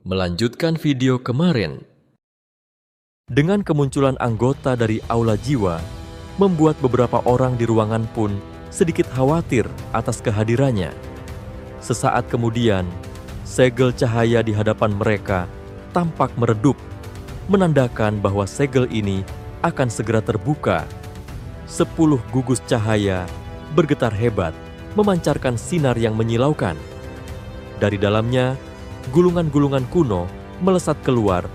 Melanjutkan video kemarin, dengan kemunculan anggota dari Aula Jiwa, membuat beberapa orang di ruangan pun sedikit khawatir atas kehadirannya. Sesaat kemudian, segel cahaya di hadapan mereka tampak meredup, menandakan bahwa segel ini akan segera terbuka. 10 gugus cahaya bergetar hebat, memancarkan sinar yang menyilaukan. Dari dalamnya, gulungan-gulungan kuno melesat keluar,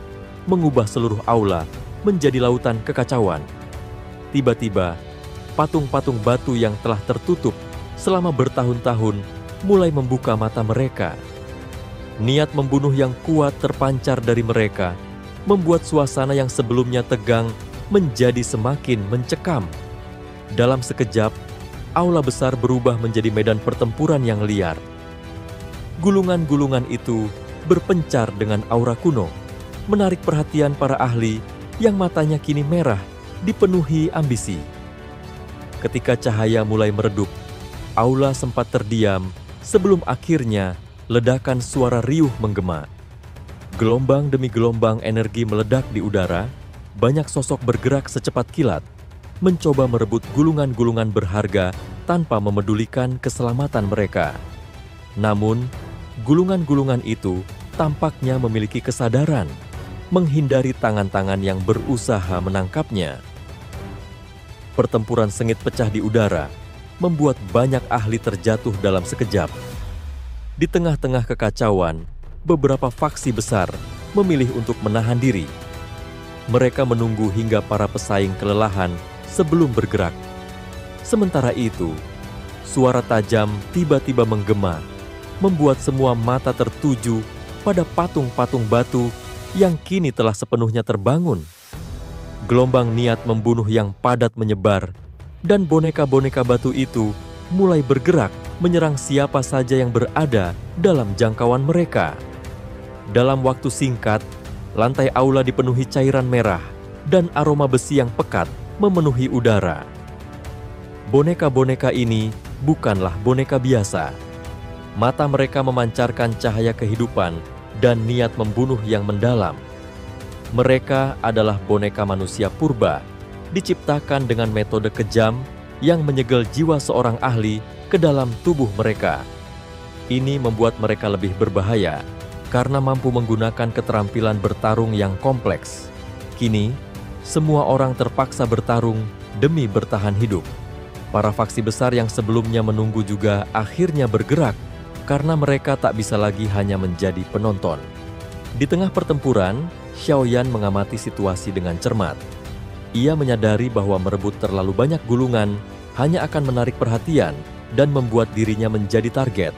mengubah seluruh aula menjadi lautan kekacauan. Tiba-tiba, patung-patung batu yang telah tertutup selama bertahun-tahun mulai membuka mata mereka. Niat membunuh yang kuat terpancar dari mereka, membuat suasana yang sebelumnya tegang menjadi semakin mencekam. Dalam sekejap, aula besar berubah menjadi medan pertempuran yang liar. Gulungan-gulungan itu berpencar dengan aura kuno, menarik perhatian para ahli yang matanya kini merah, dipenuhi ambisi. Ketika cahaya mulai meredup, aula sempat terdiam sebelum akhirnya ledakan suara riuh menggema. Gelombang demi gelombang energi meledak di udara, banyak sosok bergerak secepat kilat, mencoba merebut gulungan-gulungan berharga tanpa memedulikan keselamatan mereka. Namun, gulungan-gulungan itu tampaknya memiliki kesadaran, menghindari tangan-tangan yang berusaha menangkapnya. Pertempuran sengit pecah di udara, membuat banyak ahli terjatuh dalam sekejap. Di tengah-tengah kekacauan, beberapa faksi besar memilih untuk menahan diri. Mereka menunggu hingga para pesaing kelelahan sebelum bergerak. Sementara itu, suara tajam tiba-tiba menggema, membuat semua mata tertuju pada patung-patung batu yang kini telah sepenuhnya terbangun. Gelombang niat membunuh yang padat menyebar, dan boneka-boneka batu itu mulai bergerak menyerang siapa saja yang berada dalam jangkauan mereka. Dalam waktu singkat, lantai aula dipenuhi cairan merah dan aroma besi yang pekat memenuhi udara. Boneka-boneka ini bukanlah boneka biasa. Mata mereka memancarkan cahaya kehidupan dan niat membunuh yang mendalam. Mereka adalah boneka manusia purba, diciptakan dengan metode kejam yang menyegel jiwa seorang ahli ke dalam tubuh mereka. Ini membuat mereka lebih berbahaya karena mampu menggunakan keterampilan bertarung yang kompleks. Kini, semua orang terpaksa bertarung demi bertahan hidup. Para faksi besar yang sebelumnya menunggu juga akhirnya bergerak karena mereka tak bisa lagi hanya menjadi penonton. Di tengah pertempuran, Xiaoyan mengamati situasi dengan cermat. Ia menyadari bahwa merebut terlalu banyak gulungan hanya akan menarik perhatian dan membuat dirinya menjadi target.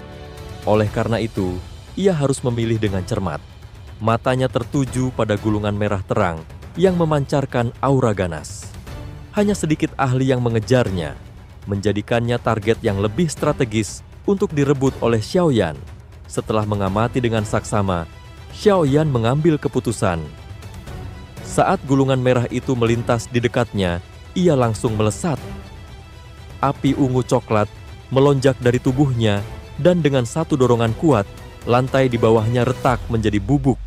Oleh karena itu, ia harus memilih dengan cermat. Matanya tertuju pada gulungan merah terang yang memancarkan aura ganas. Hanya sedikit ahli yang mengejarnya, menjadikannya target yang lebih strategis untuk direbut oleh Xiaoyan. Setelah mengamati dengan saksama, Xiaoyan mengambil keputusan. Saat gulungan merah itu melintas di dekatnya, ia langsung melesat. Api ungu coklat melonjak dari tubuhnya dan dengan satu dorongan kuat, lantai di bawahnya retak menjadi bubuk.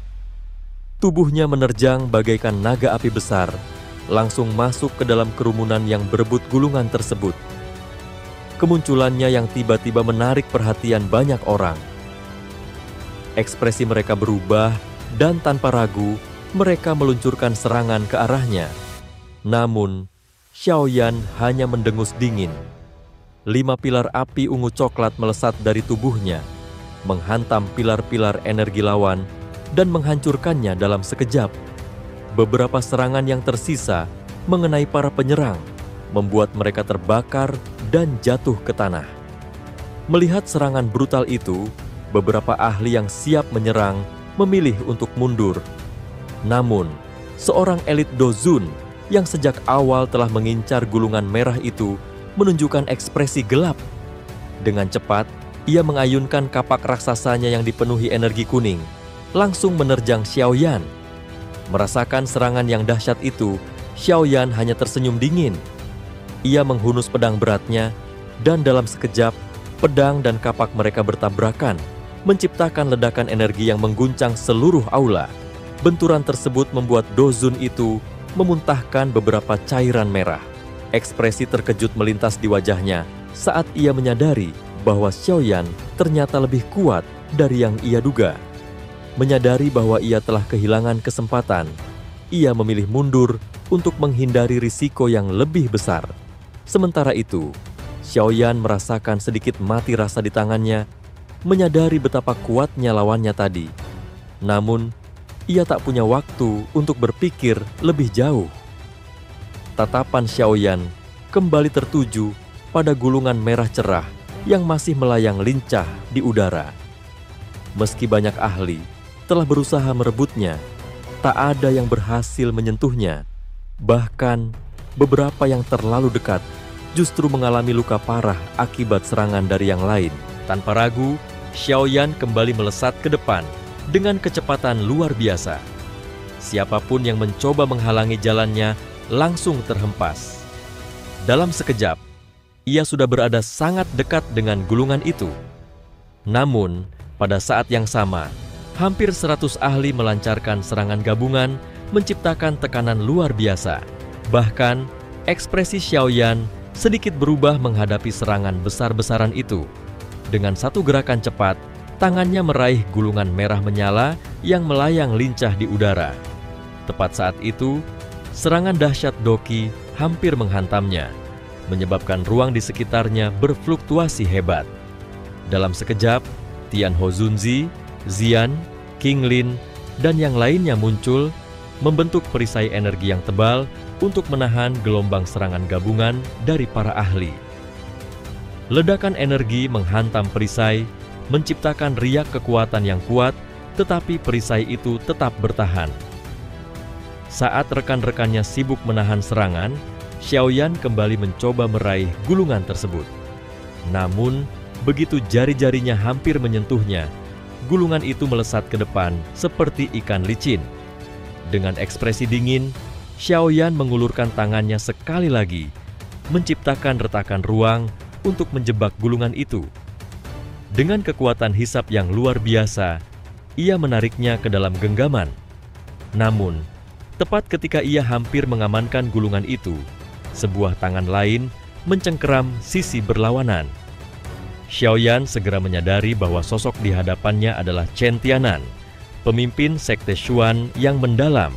Tubuhnya menerjang bagaikan naga api besar, langsung masuk ke dalam kerumunan yang berebut gulungan tersebut. Kemunculannya yang tiba-tiba menarik perhatian banyak orang. Ekspresi mereka berubah dan tanpa ragu, mereka meluncurkan serangan ke arahnya. Namun, Xiaoyan hanya mendengus dingin. 5 pilar api ungu coklat melesat dari tubuhnya, menghantam pilar-pilar energi lawan dan menghancurkannya dalam sekejap. Beberapa serangan yang tersisa mengenai para penyerang, membuat mereka terbakar dan jatuh ke tanah. Melihat serangan brutal itu, beberapa ahli yang siap menyerang memilih untuk mundur. Namun, seorang elit Dozun yang sejak awal telah mengincar gulungan merah itu menunjukkan ekspresi gelap. Dengan cepat, ia mengayunkan kapak raksasanya yang dipenuhi energi kuning, langsung menerjang Xiaoyan. Merasakan serangan yang dahsyat itu, Xiaoyan hanya tersenyum dingin. Ia menghunus pedang beratnya, dan dalam sekejap, pedang dan kapak mereka bertabrakan, menciptakan ledakan energi yang mengguncang seluruh aula. Benturan tersebut membuat Dozun itu memuntahkan beberapa cairan merah. Ekspresi terkejut melintas di wajahnya saat ia menyadari bahwa Xiaoyan ternyata lebih kuat dari yang ia duga. Menyadari bahwa ia telah kehilangan kesempatan, ia memilih mundur untuk menghindari risiko yang lebih besar. Sementara itu, Xiaoyan merasakan sedikit mati rasa di tangannya, menyadari betapa kuatnya lawannya tadi. Namun, ia tak punya waktu untuk berpikir lebih jauh. Tatapan Xiaoyan kembali tertuju pada gulungan merah cerah yang masih melayang lincah di udara. Meski banyak ahli telah berusaha merebutnya, tak ada yang berhasil menyentuhnya. Bahkan, beberapa yang terlalu dekat justru mengalami luka parah akibat serangan dari yang lain. Tanpa ragu, Xiaoyan kembali melesat ke depan dengan kecepatan luar biasa. Siapapun yang mencoba menghalangi jalannya langsung terhempas. Dalam sekejap, ia sudah berada sangat dekat dengan gulungan itu. Namun, pada saat yang sama, hampir 100 ahli melancarkan serangan gabungan, menciptakan tekanan luar biasa. Bahkan, ekspresi Xiaoyan sedikit berubah menghadapi serangan besar-besaran itu. Dengan satu gerakan cepat, tangannya meraih gulungan merah menyala yang melayang lincah di udara. Tepat saat itu, serangan dahsyat Doqi hampir menghantamnya, menyebabkan ruang di sekitarnya berfluktuasi hebat. Dalam sekejap, Tianho Zunzi, Xian, King Lin, dan yang lainnya muncul, membentuk perisai energi yang tebal untuk menahan gelombang serangan gabungan dari para ahli. Ledakan energi menghantam perisai, menciptakan riak kekuatan yang kuat, tetapi perisai itu tetap bertahan. Saat rekan-rekannya sibuk menahan serangan, Xiaoyan kembali mencoba meraih gulungan tersebut. Namun, begitu jari-jarinya hampir menyentuhnya, gulungan itu melesat ke depan seperti ikan licin. Dengan ekspresi dingin, Xiaoyan mengulurkan tangannya sekali lagi, menciptakan retakan ruang untuk menjebak gulungan itu. Dengan kekuatan hisap yang luar biasa, ia menariknya ke dalam genggaman. Namun, tepat ketika ia hampir mengamankan gulungan itu, sebuah tangan lain mencengkeram sisi berlawanan. Xiaoyan segera menyadari bahwa sosok di hadapannya adalah Chen Tianan, pemimpin sekte Xuan yang mendalam.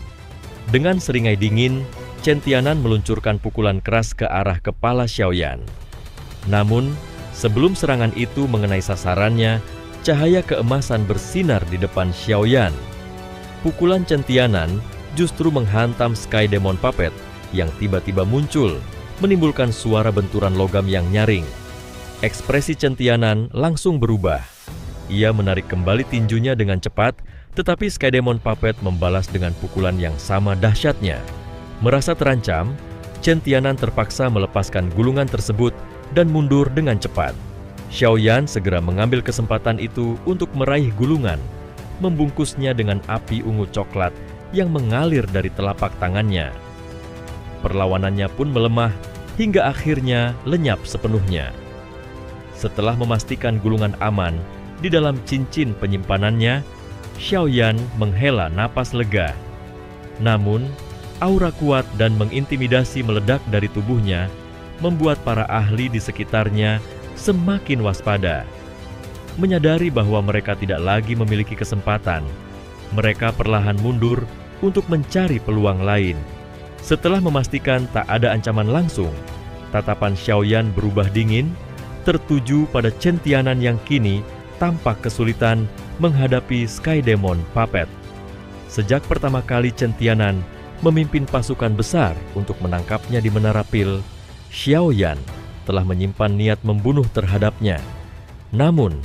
Dengan seringai dingin, Chen Tianan meluncurkan pukulan keras ke arah kepala Xiaoyan. Namun, sebelum serangan itu mengenai sasarannya, cahaya keemasan bersinar di depan Xiaoyan. Pukulan Chen Tianan justru menghantam Sky Demon Puppet yang tiba-tiba muncul, menimbulkan suara benturan logam yang nyaring. Ekspresi Chen Tianan langsung berubah. Ia menarik kembali tinjunya dengan cepat, tetapi Sky Demon Puppet membalas dengan pukulan yang sama dahsyatnya. Merasa terancam, Chen Tianan terpaksa melepaskan gulungan tersebut dan mundur dengan cepat. Xiaoyan segera mengambil kesempatan itu untuk meraih gulungan, membungkusnya dengan api ungu coklat yang mengalir dari telapak tangannya. Perlawanannya pun melemah hingga akhirnya lenyap sepenuhnya. Setelah memastikan gulungan aman di dalam cincin penyimpanannya, Xiaoyan menghela napas lega. Namun, aura kuat dan mengintimidasi meledak dari tubuhnya, membuat para ahli di sekitarnya semakin waspada. Menyadari bahwa mereka tidak lagi memiliki kesempatan, mereka perlahan mundur untuk mencari peluang lain. Setelah memastikan tak ada ancaman langsung, tatapan Xiaoyan berubah dingin, tertuju pada Chen Tianan yang kini tampak kesulitan menghadapi Sky Demon Puppet. Sejak pertama kali Chen Tianan memimpin pasukan besar untuk menangkapnya di Menara Pil, Xiaoyan telah menyimpan niat membunuh terhadapnya. Namun,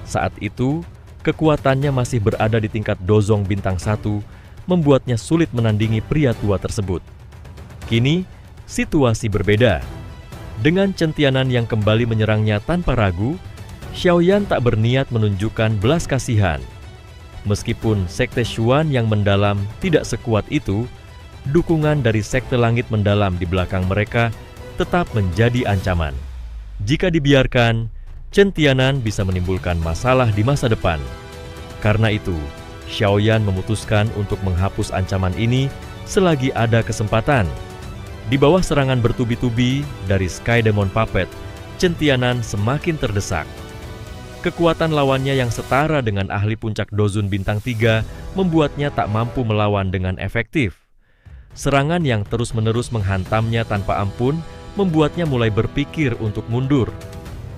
saat itu, kekuatannya masih berada di tingkat Dozong Bintang 1, membuatnya sulit menandingi pria tua tersebut. Kini, situasi berbeda. Dengan Chen Tianan yang kembali menyerangnya tanpa ragu, Xiaoyan tak berniat menunjukkan belas kasihan. Meskipun sekte Xuan yang mendalam tidak sekuat itu, dukungan dari sekte langit mendalam di belakang mereka tetap menjadi ancaman. Jika dibiarkan, Chen Tianan bisa menimbulkan masalah di masa depan. Karena itu, Xiaoyan memutuskan untuk menghapus ancaman ini selagi ada kesempatan. Di bawah serangan bertubi-tubi dari Sky Demon Puppet, Chen Tianan semakin terdesak. Kekuatan lawannya yang setara dengan ahli puncak Dozun Bintang 3 membuatnya tak mampu melawan dengan efektif. Serangan yang terus-menerus menghantamnya tanpa ampun membuatnya mulai berpikir untuk mundur.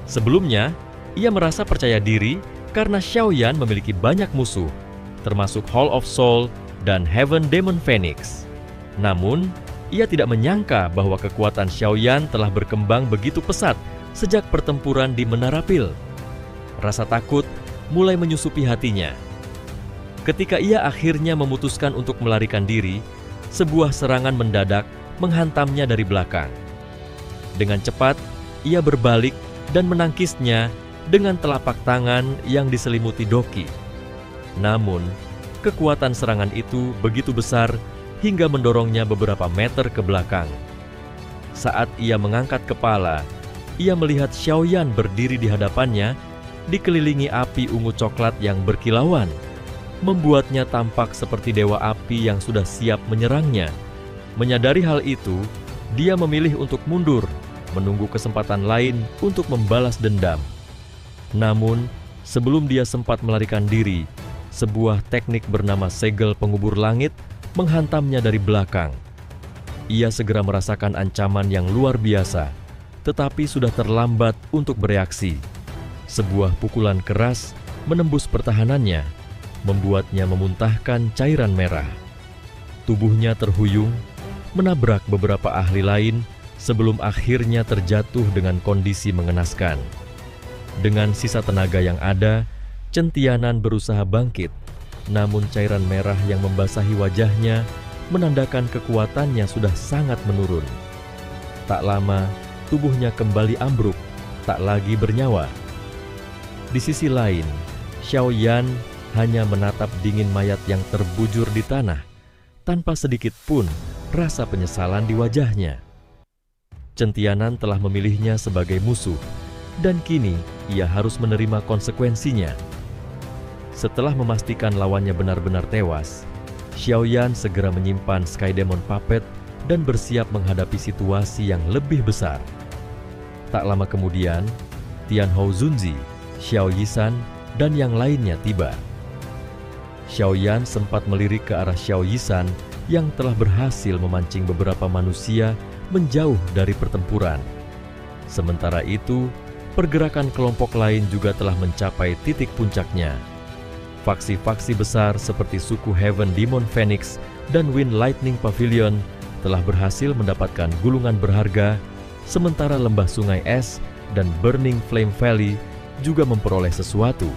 Sebelumnya, ia merasa percaya diri karena Xiaoyan memiliki banyak musuh, termasuk Hall of Soul dan Heaven Demon Phoenix. Namun, ia tidak menyangka bahwa kekuatan Xiaoyan telah berkembang begitu pesat sejak pertempuran di Menara Pil. Rasa takut mulai menyusupi hatinya. Ketika ia akhirnya memutuskan untuk melarikan diri, sebuah serangan mendadak menghantamnya dari belakang. Dengan cepat, ia berbalik dan menangkisnya dengan telapak tangan yang diselimuti doki. Namun, kekuatan serangan itu begitu besar hingga mendorongnya beberapa meter ke belakang. Saat ia mengangkat kepala, ia melihat Xiaoyan berdiri di hadapannya, dikelilingi api ungu coklat yang berkilauan, membuatnya tampak seperti dewa api yang sudah siap menyerangnya. Menyadari hal itu, dia memilih untuk mundur, menunggu kesempatan lain untuk membalas dendam. Namun, sebelum dia sempat melarikan diri, sebuah teknik bernama segel pengubur langit menghantamnya dari belakang. Ia segera merasakan ancaman yang luar biasa, tetapi sudah terlambat untuk bereaksi. Sebuah pukulan keras menembus pertahanannya, membuatnya memuntahkan cairan merah. Tubuhnya terhuyung, menabrak beberapa ahli lain sebelum akhirnya terjatuh dengan kondisi mengenaskan. Dengan sisa tenaga yang ada, Chen Tianan berusaha bangkit, namun cairan merah yang membasahi wajahnya menandakan kekuatannya sudah sangat menurun. Tak lama, tubuhnya kembali ambruk, tak lagi bernyawa. Di sisi lain, Xiaoyan hanya menatap dingin mayat yang terbujur di tanah, tanpa sedikit pun rasa penyesalan di wajahnya. Chen Tianan telah memilihnya sebagai musuh, dan kini ia harus menerima konsekuensinya. Setelah memastikan lawannya benar-benar tewas, Xiaoyan segera menyimpan Sky Demon Puppet dan bersiap menghadapi situasi yang lebih besar. Tak lama kemudian, Tianhou Zunzi, Xiao Yisan, dan yang lainnya tiba. Xiaoyan sempat melirik ke arah Xiao Yisan yang telah berhasil memancing beberapa manusia menjauh dari pertempuran. Sementara itu, pergerakan kelompok lain juga telah mencapai titik puncaknya. Faksi-faksi besar seperti suku Heaven Demon Phoenix dan Wind Lightning Pavilion telah berhasil mendapatkan gulungan berharga, sementara lembah sungai es dan Burning Flame Valley juga memperoleh sesuatu.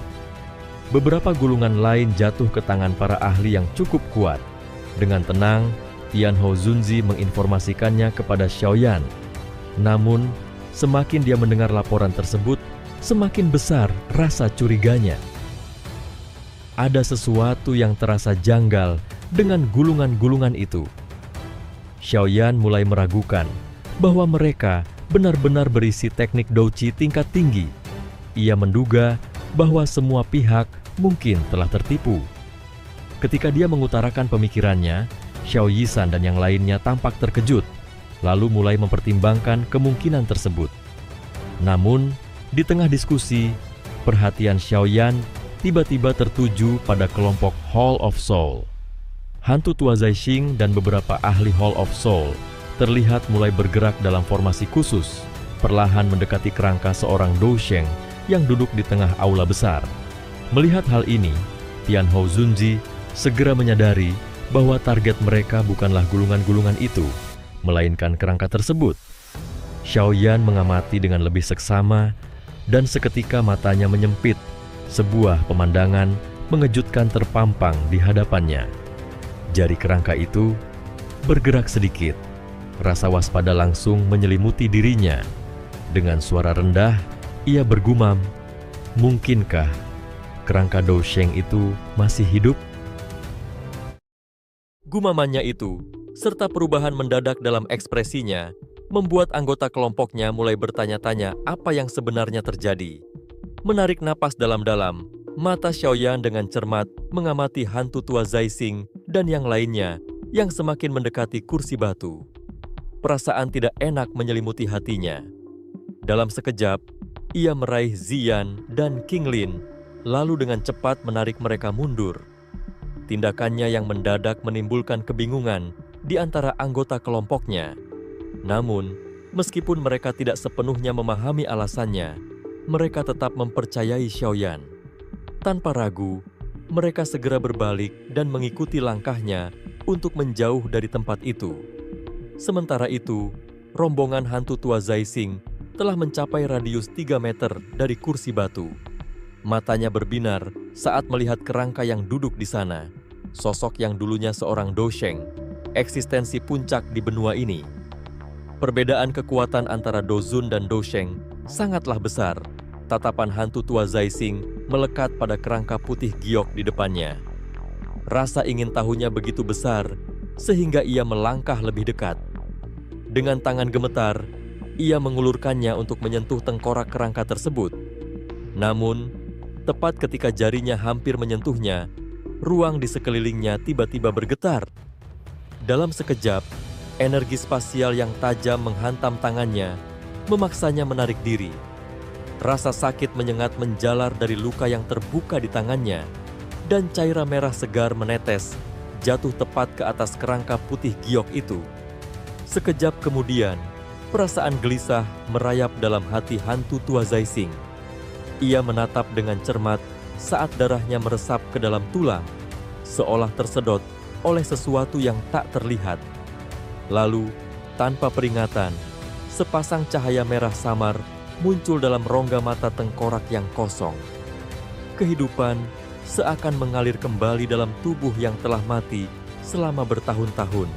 Beberapa gulungan lain jatuh ke tangan para ahli yang cukup kuat. Dengan tenang, Tianhou Zunzi menginformasikannya kepada Xiaoyan. Namun, semakin dia mendengar laporan tersebut, semakin besar rasa curiganya. Ada sesuatu yang terasa janggal dengan gulungan-gulungan itu. Xiaoyan mulai meragukan bahwa mereka benar-benar berisi teknik douqi tingkat tinggi. Ia menduga bahwa semua pihak mungkin telah tertipu. Ketika dia mengutarakan pemikirannya, Xiao Yisan dan yang lainnya tampak terkejut, lalu mulai mempertimbangkan kemungkinan tersebut. Namun, di tengah diskusi, perhatian Xiaoyan tiba-tiba tertuju pada kelompok Hall of Soul. Hantu tua Zaixing dan beberapa ahli Hall of Soul terlihat mulai bergerak dalam formasi khusus, perlahan mendekati kerangka seorang Dousheng yang duduk di tengah aula besar. Melihat hal ini, Tianhou Zunzi segera menyadari bahwa target mereka bukanlah gulungan-gulungan itu, melainkan kerangka tersebut. Xiaoyan mengamati dengan lebih seksama, dan seketika matanya menyempit. Sebuah pemandangan mengejutkan terpampang di hadapannya. Jari kerangka itu bergerak sedikit. Rasa waspada langsung menyelimuti dirinya. Dengan suara rendah, ia bergumam, "Mungkinkah kerangka Dousheng itu masih hidup?" Gumamannya itu, serta perubahan mendadak dalam ekspresinya, membuat anggota kelompoknya mulai bertanya-tanya apa yang sebenarnya terjadi. Menarik napas dalam-dalam, mata Xiaoyan dengan cermat mengamati hantu tua Zaising dan yang lainnya yang semakin mendekati kursi batu. Perasaan tidak enak menyelimuti hatinya. Dalam sekejap, ia meraih Ziyan dan King Lin, lalu dengan cepat menarik mereka mundur. Tindakannya yang mendadak menimbulkan kebingungan di antara anggota kelompoknya. Namun, meskipun mereka tidak sepenuhnya memahami alasannya, mereka tetap mempercayai Xiaoyan. Tanpa ragu, mereka segera berbalik dan mengikuti langkahnya untuk menjauh dari tempat itu. Sementara itu, rombongan hantu tua Zaising telah mencapai radius 3 meter dari kursi batu. Matanya berbinar saat melihat kerangka yang duduk di sana, sosok yang dulunya seorang Dosheng, eksistensi puncak di benua ini. Perbedaan kekuatan antara Dozun dan Dosheng sangatlah besar. Tatapan hantu tua Zaising melekat pada kerangka putih giok di depannya. Rasa ingin tahunya begitu besar, sehingga ia melangkah lebih dekat. Dengan tangan gemetar, ia mengulurkannya untuk menyentuh tengkorak kerangka tersebut. Namun, tepat ketika jarinya hampir menyentuhnya, ruang di sekelilingnya tiba-tiba bergetar. Dalam sekejap, energi spasial yang tajam menghantam tangannya, memaksanya menarik diri. Rasa sakit menyengat menjalar dari luka yang terbuka di tangannya, dan cairan merah segar menetes, jatuh tepat ke atas kerangka putih giok itu. Sekejap kemudian, perasaan gelisah merayap dalam hati hantu tua Zaising. Ia menatap dengan cermat saat darahnya meresap ke dalam tulang, seolah tersedot oleh sesuatu yang tak terlihat. Lalu, tanpa peringatan, sepasang cahaya merah samar muncul dalam rongga mata tengkorak yang kosong. Kehidupan seakan mengalir kembali dalam tubuh yang telah mati selama bertahun-tahun.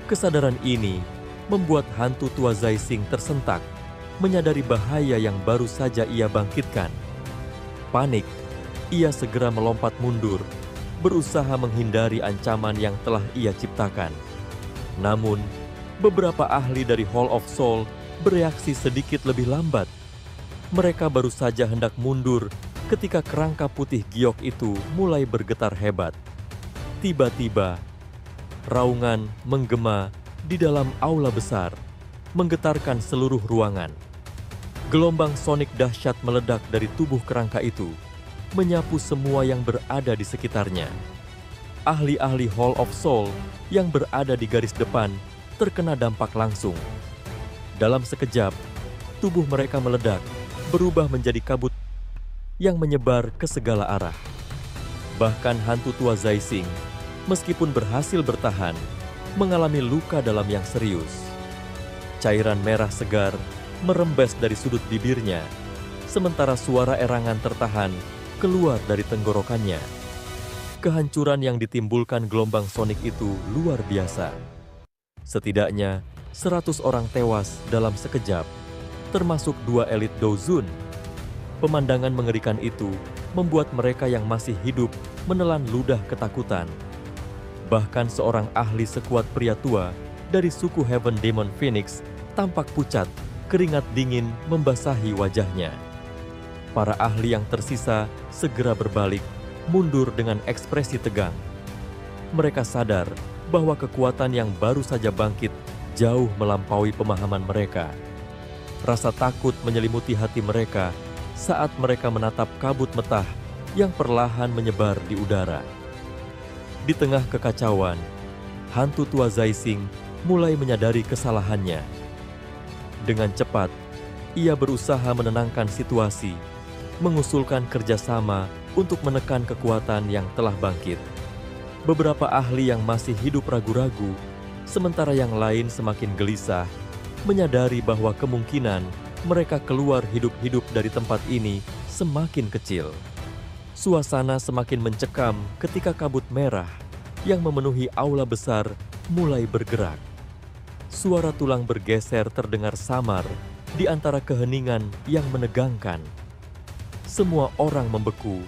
Kesadaran ini membuat hantu tua Zaising tersentak, menyadari bahaya yang baru saja ia bangkitkan. Panik, ia segera melompat mundur, berusaha menghindari ancaman yang telah ia ciptakan. Namun, beberapa ahli dari Hall of Soul bereaksi sedikit lebih lambat. Mereka baru saja hendak mundur ketika kerangka putih giok itu mulai bergetar hebat. Tiba-tiba, raungan menggema di dalam aula besar, menggetarkan seluruh ruangan. Gelombang sonik dahsyat meledak dari tubuh kerangka itu, menyapu semua yang berada di sekitarnya. Ahli-ahli Hall of Soul yang berada di garis depan terkena dampak langsung. Dalam sekejap, tubuh mereka meledak, berubah menjadi kabut yang menyebar ke segala arah. Bahkan hantu tua Zaising, meskipun berhasil bertahan, mengalami luka dalam yang serius. Cairan merah segar merembes dari sudut bibirnya, sementara suara erangan tertahan keluar dari tenggorokannya. Kehancuran yang ditimbulkan gelombang sonik itu luar biasa. Setidaknya 100 orang tewas dalam sekejap, termasuk 2 elit Dozun. Pemandangan mengerikan itu membuat mereka yang masih hidup menelan ludah ketakutan. Bahkan seorang ahli sekuat pria tua dari suku Heaven Demon Phoenix tampak pucat, keringat dingin membasahi wajahnya. Para ahli yang tersisa segera berbalik, mundur dengan ekspresi tegang. Mereka sadar bahwa kekuatan yang baru saja bangkit jauh melampaui pemahaman mereka. Rasa takut menyelimuti hati mereka saat mereka menatap kabut metah yang perlahan menyebar di udara. Di tengah kekacauan, hantu tua Zaising mulai menyadari kesalahannya. Dengan cepat, ia berusaha menenangkan situasi, mengusulkan kerjasama untuk menekan kekuatan yang telah bangkit. Beberapa ahli yang masih hidup ragu-ragu, sementara yang lain semakin gelisah, menyadari bahwa kemungkinan mereka keluar hidup-hidup dari tempat ini semakin kecil. Suasana semakin mencekam ketika kabut merah yang memenuhi aula besar mulai bergerak. Suara tulang bergeser terdengar samar di antara keheningan yang menegangkan. Semua orang membeku,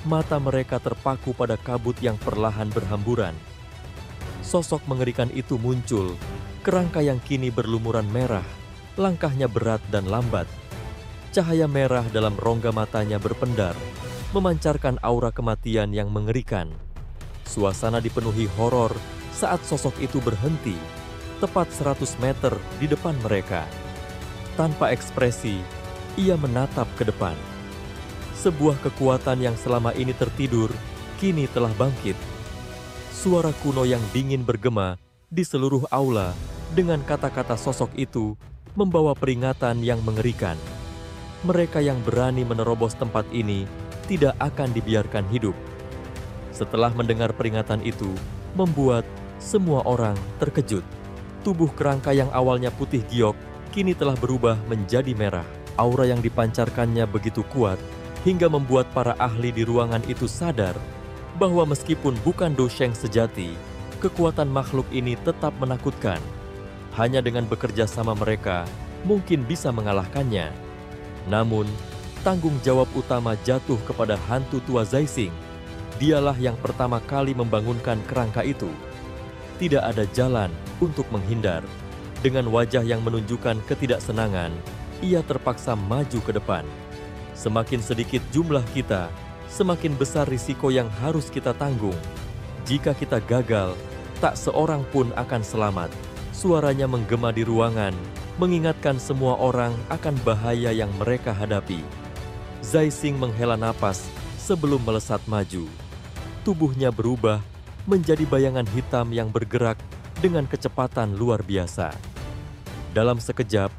mata mereka terpaku pada kabut yang perlahan berhamburan. Sosok mengerikan itu muncul, kerangka yang kini berlumuran merah, langkahnya berat dan lambat. Cahaya merah dalam rongga matanya berpendar, memancarkan aura kematian yang mengerikan. Suasana dipenuhi horor saat sosok itu berhenti, tepat 100 meter di depan mereka. Tanpa ekspresi, ia menatap ke depan. Sebuah kekuatan yang selama ini tertidur, kini telah bangkit. Suara kuno yang dingin bergema di seluruh aula dengan kata-kata sosok itu membawa peringatan yang mengerikan. Mereka yang berani menerobos tempat ini tidak akan dibiarkan hidup. Setelah mendengar peringatan itu, membuat semua orang terkejut. Tubuh kerangka yang awalnya putih giok, kini telah berubah menjadi merah. Aura yang dipancarkannya begitu kuat, hingga membuat para ahli di ruangan itu sadar bahwa meskipun bukan dosheng sejati, kekuatan makhluk ini tetap menakutkan. Hanya dengan bekerja sama mereka, mungkin bisa mengalahkannya. Namun, tanggung jawab utama jatuh kepada hantu tua Zaising. Dialah yang pertama kali membangunkan kerangka itu. Tidak ada jalan untuk menghindar. Dengan wajah yang menunjukkan ketidaksenangan, ia terpaksa maju ke depan. Semakin sedikit jumlah kita, semakin besar risiko yang harus kita tanggung. Jika kita gagal, tak seorang pun akan selamat. Suaranya menggema di ruangan, mengingatkan semua orang akan bahaya yang mereka hadapi. Zaising menghela napas sebelum melesat maju. Tubuhnya berubah menjadi bayangan hitam yang bergerak dengan kecepatan luar biasa. Dalam sekejap,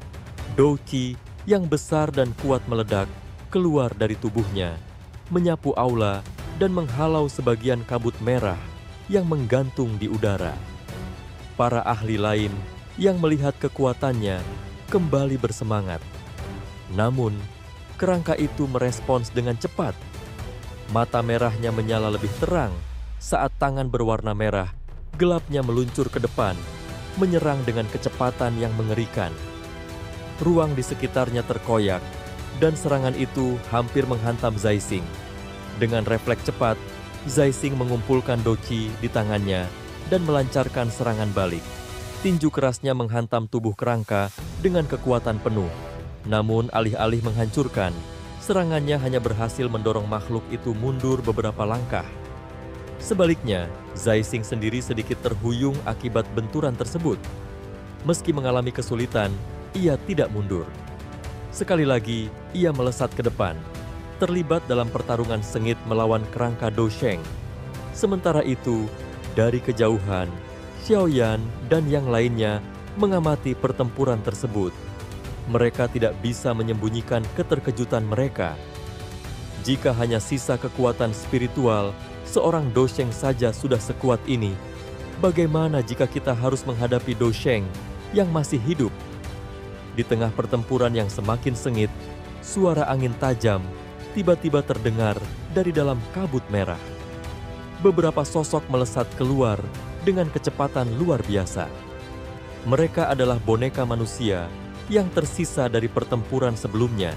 Dou Qi yang besar dan kuat meledak keluar dari tubuhnya, menyapu aula dan menghalau sebagian kabut merah yang menggantung di udara. Para ahli lain yang melihat kekuatannya kembali bersemangat. Namun, kerangka itu merespons dengan cepat. Mata merahnya menyala lebih terang saat tangan berwarna merah gelapnya meluncur ke depan, menyerang dengan kecepatan yang mengerikan. Ruang di sekitarnya terkoyak, dan serangan itu hampir menghantam Zaising. Dengan refleks cepat, Zaising mengumpulkan Dou Qi di tangannya dan melancarkan serangan balik. Tinju kerasnya menghantam tubuh kerangka dengan kekuatan penuh. Namun alih-alih menghancurkan, serangannya hanya berhasil mendorong makhluk itu mundur beberapa langkah. Sebaliknya, Zaising sendiri sedikit terhuyung akibat benturan tersebut. Meski mengalami kesulitan, ia tidak mundur. Sekali lagi, ia melesat ke depan, terlibat dalam pertarungan sengit melawan kerangka dosheng. Sementara itu, dari kejauhan, Xiaoyan dan yang lainnya mengamati pertempuran tersebut. Mereka tidak bisa menyembunyikan keterkejutan mereka. Jika hanya sisa kekuatan spiritual, seorang dosheng saja sudah sekuat ini. Bagaimana jika kita harus menghadapi dosheng yang masih hidup? Di tengah pertempuran yang semakin sengit, suara angin tajam tiba-tiba terdengar dari dalam kabut merah. Beberapa sosok melesat keluar dengan kecepatan luar biasa. Mereka adalah boneka manusia yang tersisa dari pertempuran sebelumnya.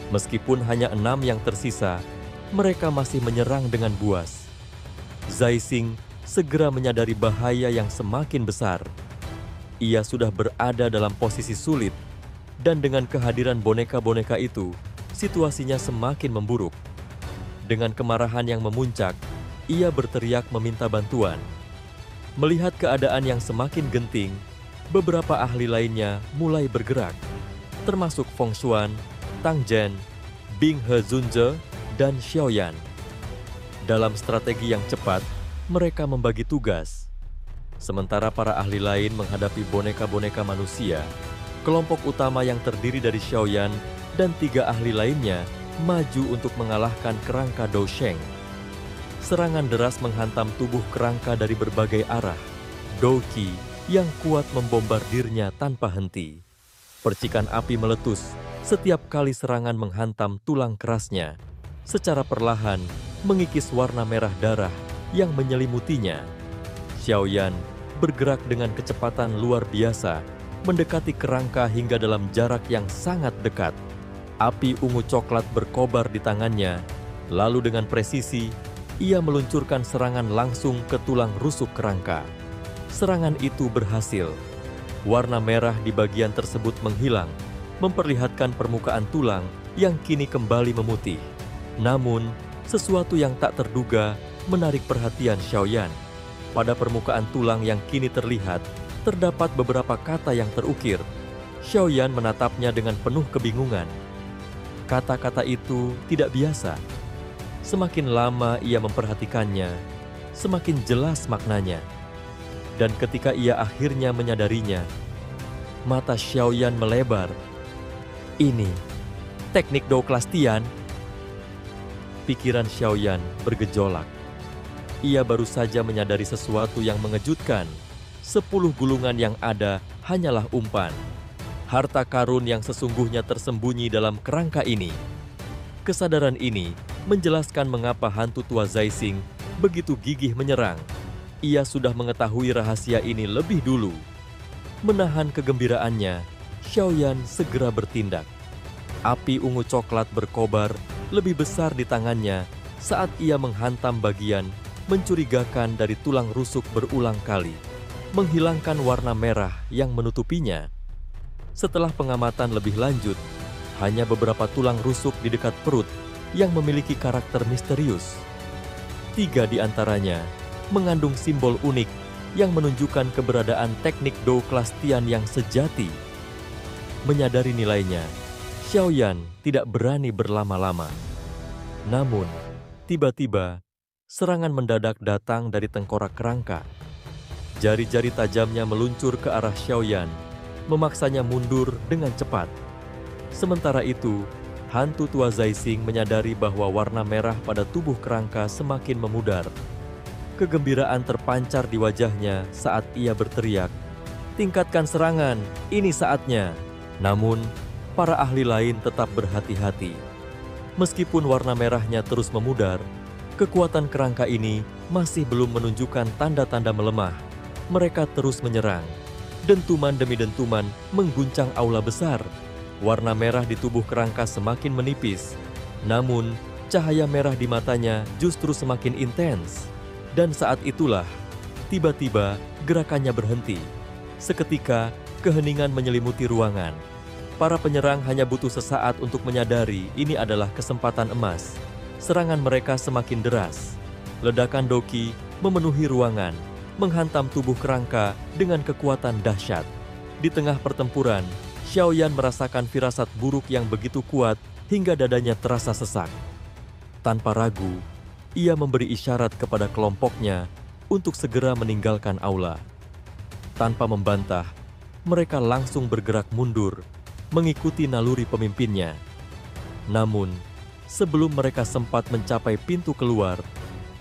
Meskipun hanya 6 yang tersisa, mereka masih menyerang dengan buas. Zaising segera menyadari bahaya yang semakin besar. Ia sudah berada dalam posisi sulit, dan dengan kehadiran boneka-boneka itu, situasinya semakin memburuk. Dengan kemarahan yang memuncak, ia berteriak meminta bantuan. Melihat keadaan yang semakin genting, beberapa ahli lainnya mulai bergerak, termasuk Feng Xuan, Tang Zhen, Bing He Zunze, dan Xiaoyan. Dalam strategi yang cepat, mereka membagi tugas. Sementara para ahli lain menghadapi boneka-boneka manusia, kelompok utama yang terdiri dari Xiaoyan dan 3 ahli lainnya maju untuk mengalahkan kerangka dosheng. Serangan deras menghantam tubuh kerangka dari berbagai arah. Dou Qi yang kuat membombardirnya tanpa henti. Percikan api meletus setiap kali serangan menghantam tulang kerasnya, secara perlahan mengikis warna merah darah yang menyelimutinya. Xiaoyan bergerak dengan kecepatan luar biasa, mendekati kerangka hingga dalam jarak yang sangat dekat. Api ungu coklat berkobar di tangannya, lalu dengan presisi, ia meluncurkan serangan langsung ke tulang rusuk kerangka. Serangan itu berhasil. Warna merah di bagian tersebut menghilang, memperlihatkan permukaan tulang yang kini kembali memutih. Namun, sesuatu yang tak terduga menarik perhatian Xiaoyan. Pada permukaan tulang yang kini terlihat, terdapat beberapa kata yang terukir. Xiaoyan menatapnya dengan penuh kebingungan. Kata-kata itu tidak biasa. Semakin lama ia memperhatikannya, semakin jelas maknanya. Dan ketika ia akhirnya menyadarinya, mata Xiaoyan melebar. Ini, teknik Dou kelas Tian. Pikiran Xiaoyan bergejolak. Ia baru saja menyadari sesuatu yang mengejutkan. 10 gulungan yang ada hanyalah umpan. Harta karun yang sesungguhnya tersembunyi dalam kerangka ini. Kesadaran ini menjelaskan mengapa hantu tua Zaising begitu gigih menyerang. Ia sudah mengetahui rahasia ini lebih dulu. Menahan kegembiraannya, Xiaoyan segera bertindak. Api ungu coklat berkobar lebih besar di tangannya saat ia menghantam bagian mencurigakan dari tulang rusuk berulang kali, menghilangkan warna merah yang menutupinya. Setelah pengamatan lebih lanjut, hanya beberapa tulang rusuk di dekat perut yang memiliki karakter misterius. 3 di antaranya mengandung simbol unik yang menunjukkan keberadaan teknik Dou kelas Tian yang sejati. Menyadari nilainya, Xiaoyan tidak berani berlama-lama. Namun, tiba-tiba, serangan mendadak datang dari tengkorak kerangka. Jari-jari tajamnya meluncur ke arah Xiaoyan, memaksanya mundur dengan cepat. Sementara itu, hantu tua Zaising menyadari bahwa warna merah pada tubuh kerangka semakin memudar. Kegembiraan terpancar di wajahnya saat ia berteriak, "Tingkatkan serangan, ini saatnya." Namun, para ahli lain tetap berhati-hati. Meskipun warna merahnya terus memudar, kekuatan kerangka ini masih belum menunjukkan tanda-tanda melemah. Mereka terus menyerang. Dentuman demi dentuman mengguncang aula besar. Warna merah di tubuh kerangka semakin menipis. Namun, cahaya merah di matanya justru semakin intens. Dan saat itulah, tiba-tiba gerakannya berhenti. Seketika, keheningan menyelimuti ruangan. Para penyerang hanya butuh sesaat untuk menyadari ini adalah kesempatan emas. Serangan mereka semakin deras. Ledakan Doqi memenuhi ruangan, menghantam tubuh kerangka dengan kekuatan dahsyat. Di tengah pertempuran, Xiaoyan merasakan firasat buruk yang begitu kuat hingga dadanya terasa sesak. Tanpa ragu, ia memberi isyarat kepada kelompoknya untuk segera meninggalkan aula. Tanpa membantah, mereka langsung bergerak mundur, mengikuti naluri pemimpinnya. Namun, sebelum mereka sempat mencapai pintu keluar,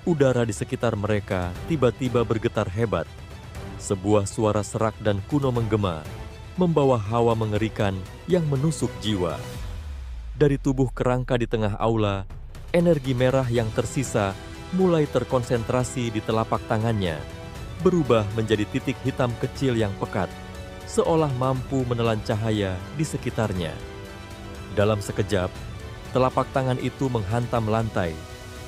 udara di sekitar mereka tiba-tiba bergetar hebat. Sebuah suara serak dan kuno menggema, membawa hawa mengerikan yang menusuk jiwa. Dari tubuh kerangka di tengah aula, energi merah yang tersisa mulai terkonsentrasi di telapak tangannya, berubah menjadi titik hitam kecil yang pekat, seolah mampu menelan cahaya di sekitarnya. Dalam sekejap, telapak tangan itu menghantam lantai,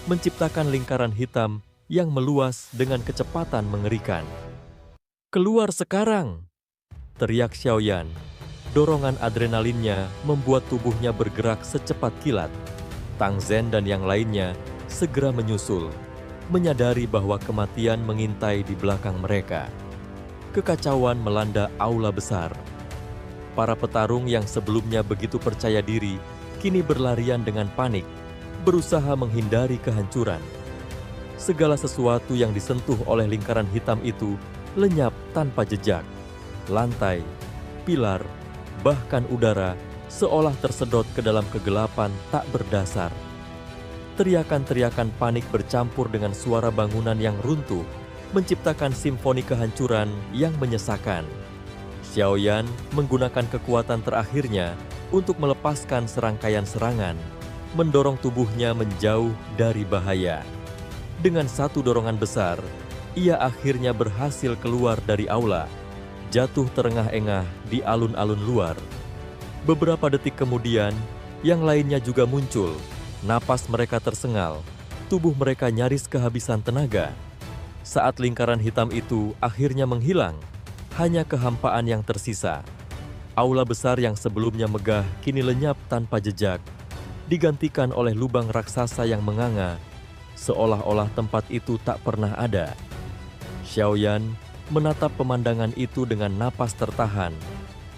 menciptakan lingkaran hitam yang meluas dengan kecepatan mengerikan. "Keluar sekarang!" teriak Xiaoyan. Dorongan adrenalinnya membuat tubuhnya bergerak secepat kilat. Tang Zhen dan yang lainnya segera menyusul, menyadari bahwa kematian mengintai di belakang mereka. Kekacauan melanda aula besar. Para petarung yang sebelumnya begitu percaya diri, kini berlarian dengan panik, berusaha menghindari kehancuran. Segala sesuatu yang disentuh oleh lingkaran hitam itu lenyap tanpa jejak. Lantai, pilar, bahkan udara seolah tersedot ke dalam kegelapan tak berdasar. Teriakan-teriakan panik bercampur dengan suara bangunan yang runtuh, menciptakan simfoni kehancuran yang menyesakan. Xiaoyan menggunakan kekuatan terakhirnya untuk melepaskan serangkaian serangan, mendorong tubuhnya menjauh dari bahaya. Dengan satu dorongan besar, ia akhirnya berhasil keluar dari aula, jatuh terengah-engah di alun-alun luar. Beberapa detik kemudian, yang lainnya juga muncul. Napas mereka tersengal, tubuh mereka nyaris kehabisan tenaga. Saat lingkaran hitam itu akhirnya menghilang, hanya kehampaan yang tersisa. Aula besar yang sebelumnya megah kini lenyap tanpa jejak, digantikan oleh lubang raksasa yang menganga, seolah-olah tempat itu tak pernah ada. Xiaoyan menatap pemandangan itu dengan napas tertahan,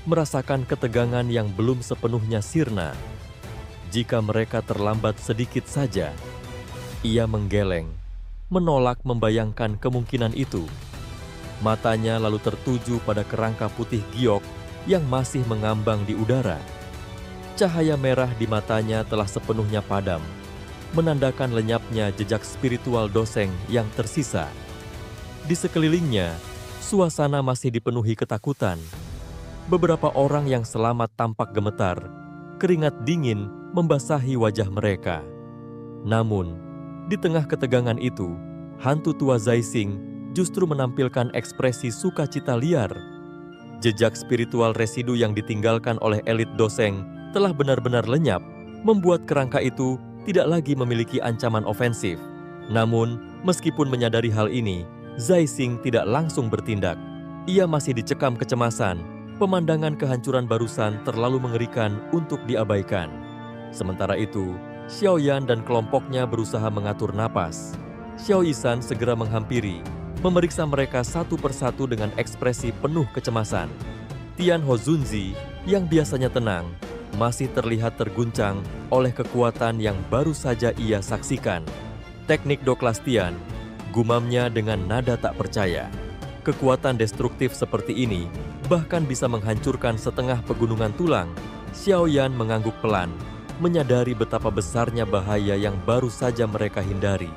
merasakan ketegangan yang belum sepenuhnya sirna. Jika mereka terlambat sedikit saja, ia menggeleng, menolak membayangkan kemungkinan itu. Matanya lalu tertuju pada kerangka putih giok yang masih mengambang di udara. Cahaya merah di matanya telah sepenuhnya padam, menandakan lenyapnya jejak spiritual Doseng yang tersisa. Di sekelilingnya, suasana masih dipenuhi ketakutan. Beberapa orang yang selamat tampak gemetar, keringat dingin membasahi wajah mereka. Namun, di tengah ketegangan itu, hantu tua Zaising justru menampilkan ekspresi sukacita liar. Jejak spiritual residu yang ditinggalkan oleh elit Doseng telah benar-benar lenyap, membuat kerangka itu tidak lagi memiliki ancaman ofensif. Namun, meskipun menyadari hal ini, Zaising tidak langsung bertindak. Ia masih dicekam kecemasan. Pemandangan kehancuran barusan terlalu mengerikan untuk diabaikan. Sementara itu, Xiaoyan dan kelompoknya berusaha mengatur napas. Xiao Yisan segera menghampiri, memeriksa mereka satu persatu dengan ekspresi penuh kecemasan. Tian Hozunzi yang biasanya tenang, masih terlihat terguncang oleh kekuatan yang baru saja ia saksikan. Teknik Doklas Tian, gumamnya dengan nada tak percaya. Kekuatan destruktif seperti ini bahkan bisa menghancurkan setengah pegunungan tulang. Xiaoyan mengangguk pelan, menyadari betapa besarnya bahaya yang baru saja mereka hindari.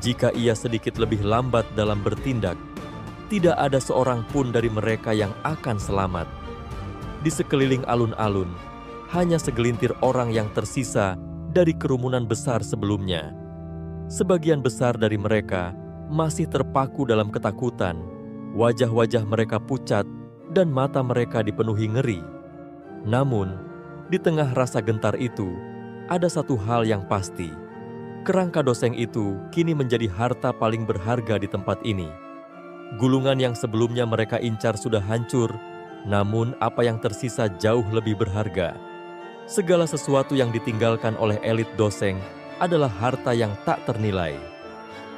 Jika ia sedikit lebih lambat dalam bertindak, tidak ada seorang pun dari mereka yang akan selamat. Di sekeliling alun-alun, hanya segelintir orang yang tersisa dari kerumunan besar sebelumnya. Sebagian besar dari mereka masih terpaku dalam ketakutan. Wajah-wajah mereka pucat dan mata mereka dipenuhi ngeri. Namun, di tengah rasa gentar itu, ada satu hal yang pasti. Kerangka Doseng itu kini menjadi harta paling berharga di tempat ini. Gulungan yang sebelumnya mereka incar sudah hancur, namun apa yang tersisa jauh lebih berharga. Segala sesuatu yang ditinggalkan oleh elit Doseng adalah harta yang tak ternilai.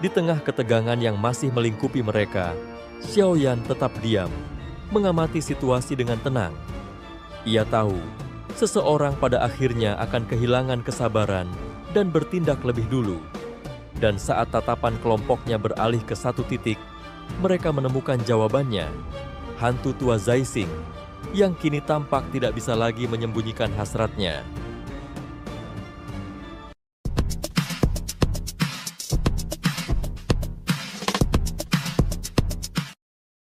Di tengah ketegangan yang masih melingkupi mereka, Xiaoyan tetap diam, mengamati situasi dengan tenang. Ia tahu, seseorang pada akhirnya akan kehilangan kesabaran dan bertindak lebih dulu. Dan saat tatapan kelompoknya beralih ke satu titik, mereka menemukan jawabannya. Hantu tua Zaising, yang kini tampak tidak bisa lagi menyembunyikan hasratnya.